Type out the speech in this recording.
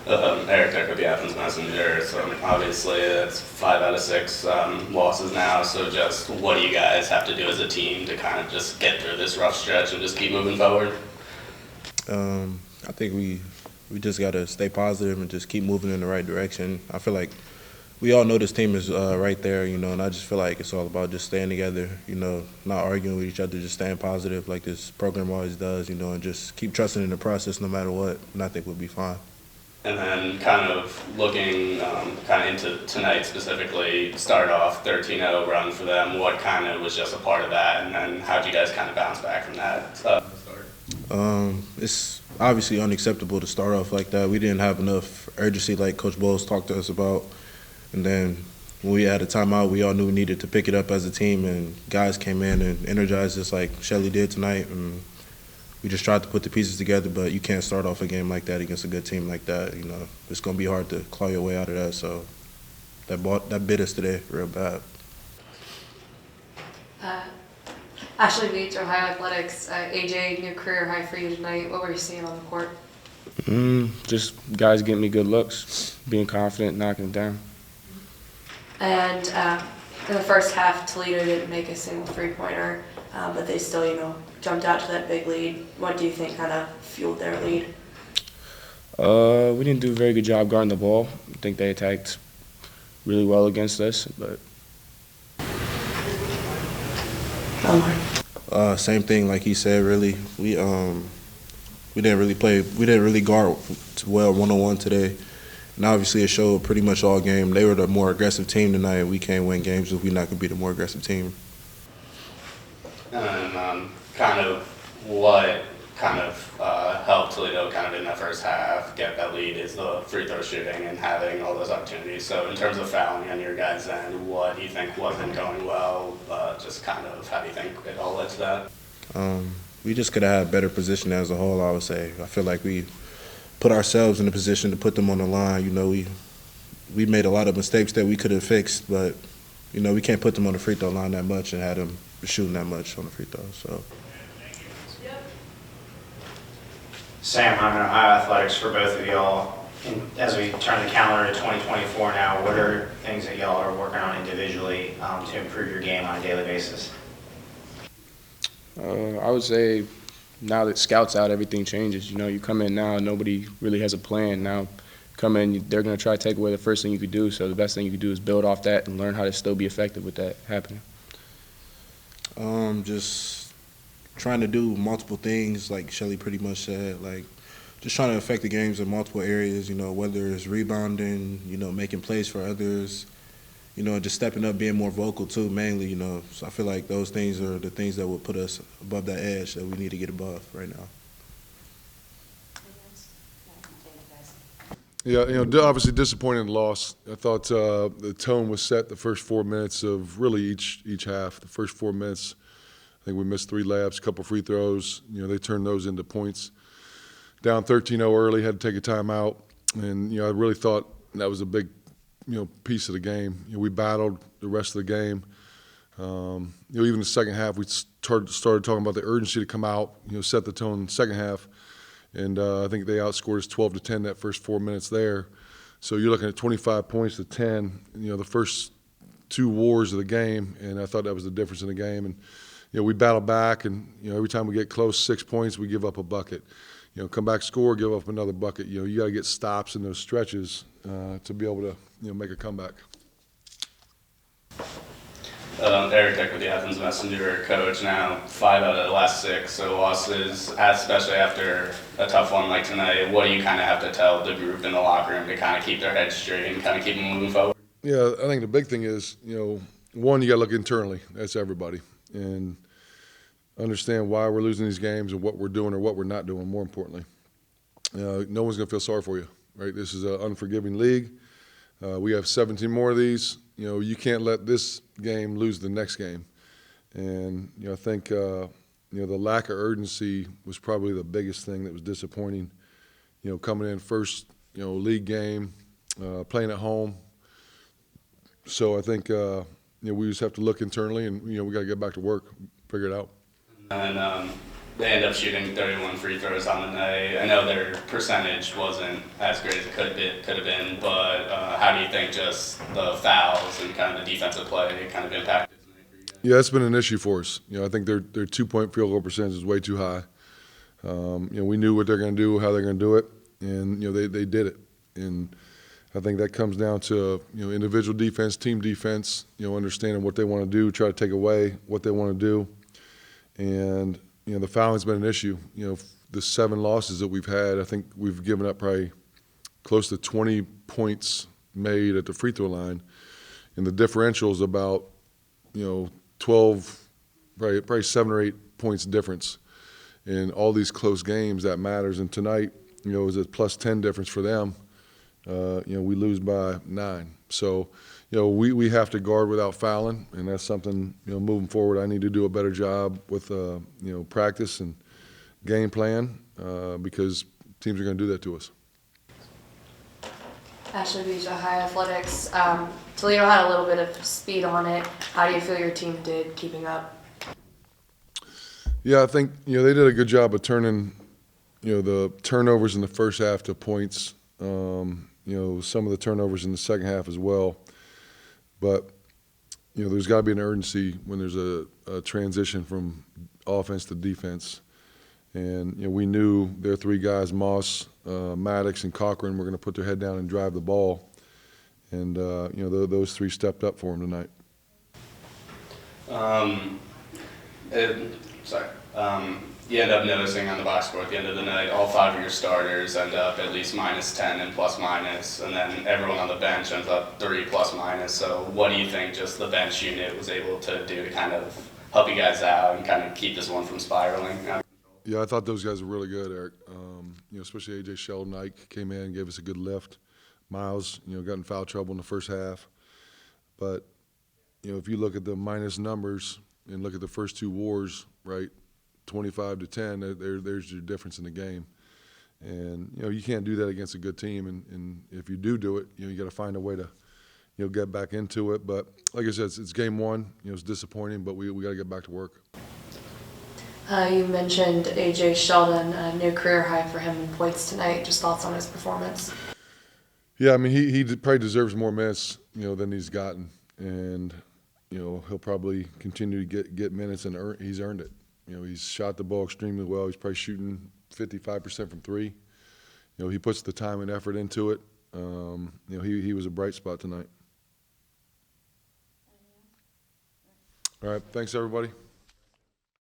Eric Deck with the Athens Messenger. So obviously it's 5 out of 6 losses now. So just what do you guys have to do as a team to kind of just get through this rough stretch and just keep moving forward? I think we just got to stay positive and just keep moving in the right direction. I feel like we all know this team is right there, and I just feel like it's all about just staying together, not arguing with each other, just staying positive like this program always does, and just keep trusting in the process no matter what, and I think we'll be fine. And then kind of looking kind of into tonight specifically, start off 13-0 run for them. What kind of was just a part of that, and then how did you guys kind of bounce back from that? It's obviously unacceptable to start off like that. We didn't have enough urgency like Coach Boals talked to us about. And then when we had a timeout, we all knew we needed to pick it up as a team, and guys came in and energized us like Shelly did tonight. And we just tried to put the pieces together, but you can't start off a game like that against a good team like that. It's going to be hard to claw your way out of that. So that bit us today real bad. Ashley Bates, Ohio Athletics. AJ, new career high for you tonight. What were you seeing on the court? Just guys getting me good looks, being confident, knocking it down. And in the first half, Toledo didn't make a single three-pointer, but they still, jumped out to that big lead. What do you think kind of fueled their lead? We didn't do a very good job guarding the ball. I think they attacked really well against us, but. Same thing, like he said. Really, we didn't really guard well one-on-one today. And obviously it showed pretty much all game. They were the more aggressive team tonight. We can't win games if we're not going to be the more aggressive team. And kind of what kind of helped Toledo kind of in that first half get that lead is the free throw shooting and having all those opportunities. So in terms of fouling on your guys' end, what do you think wasn't going well? Just kind of how do you think it all led to that? We just could have had better position as a whole, I would say. I feel like we put ourselves in a position to put them on the line. We made a lot of mistakes that we could have fixed, but we can't put them on the free throw line that much and have them shooting that much on the free throw. So. Sam, I'm in Ohio Athletics for both of y'all. And as we turn the calendar to 2024 now, what are things that y'all are working on individually to improve your game on a daily basis? I would say now that Scout's out, everything changes. You come in now, nobody really has a plan. Now, come in, they're going to try to take away the first thing you could do. So the best thing you could do is build off that and learn how to still be effective with that happening. Just trying to do multiple things, like Shelly pretty much said. Like just trying to affect the games in multiple areas. Whether it's rebounding, making plays for others. Just stepping up, being more vocal too, mainly, So I feel like those things are the things that will put us above that edge that we need to get above right now. Yeah, obviously disappointing loss. I thought the tone was set the first 4 minutes of really each half. The first 4 minutes, I think we missed 3 layups, a couple free throws. They turned those into points. Down 13-0 early, had to take a timeout. And, I really thought that was a big piece of the game. We battled the rest of the game. Even the second half, we started talking about the urgency to come out, set the tone in the second half. And I think they outscored us 12-10 that first 4 minutes there. So you're looking at 25 points to 10, the first 2 wars of the game, and I thought that was the difference in the game. And, we battle back, and, every time we get close, 6 points, we give up a bucket. Come back, score, give up another bucket. You got to get stops in those stretches to be able to, make a comeback. Eric Deck with the Athens Messenger, coach. Now 5 out of the last 6 so losses, especially after a tough one like tonight. What do you kind of have to tell the group in the locker room to kind of keep their heads straight and kind of keep them moving forward? Yeah, I think the big thing is, one, you got to look internally. That's everybody. And understand why we're losing these games and what we're doing or what we're not doing, more importantly. No one's going to feel sorry for you, right? This is an unforgiving league. We have 17 more of these. You can't let this game lose the next game. And, I think, the lack of urgency was probably the biggest thing that was disappointing. Coming in first, league game, playing at home. So I think, we just have to look internally and, we got to get back to work, figure it out. And they end up shooting 31 free throws on the night. I know their percentage wasn't as great as it could have been, but how do you think just the fouls and kind of the defensive play kind of impacted tonight for you guys? Yeah, that's been an issue for us. I think their 2-point field goal percentage is way too high. We knew what they're going to do, how they're going to do it, and they did it. And I think that comes down to individual defense, team defense, understanding what they want to do, try to take away what they want to do. And the fouling's been an issue. The 7 losses that we've had, I think we've given up probably close to 20 points made at the free throw line, and the differential is about 12, probably 7 or 8 points difference. In all these close games, that matters. And tonight, it was a plus 10 difference for them. We lose by 9. So, we have to guard without fouling, and that's something, moving forward, I need to do a better job with, practice and game plan because teams are going to do that to us. Ashley Beach, Ohio Athletics. Toledo had a little bit of speed on it. How do you feel your team did keeping up? Yeah, I think, they did a good job of turning, the turnovers in the first half to points. Some of the turnovers in the second half as well. But, there's got to be an urgency when there's a transition from offense to defense. And, we knew their 3 guys, Moss, Maddox, and Cochran, were going to put their head down and drive the ball. And, those 3 stepped up for them tonight. You end up noticing on the box score at the end of the night, all 5 of your starters end up at least -10 and plus-minus, and then everyone on the bench ends up 3 plus-minus. So what do you think just the bench unit was able to do to kind of help you guys out and kind of keep this one from spiraling? Yeah, I thought those guys were really good, Eric. Especially Ajay Sheldon. Ike came in and gave us a good lift. Miles, got in foul trouble in the first half. But, if you look at the minus numbers and look at the first 2 wars, right, 25-10, there's your difference in the game. And, you can't do that against a good team. And if you do it, you got to find a way to, get back into it. But like I said, it's game 1. It's disappointing, but we got to get back to work. You mentioned Ajay Sheldon, a new career high for him in points tonight. Just thoughts on his performance? Yeah, I mean, he probably deserves more minutes, than he's gotten. And, he'll probably continue to get minutes, and he's earned it. He's shot the ball extremely well. He's probably shooting 55% from 3. He puts the time and effort into it. He was a bright spot tonight. All right, thanks, everybody.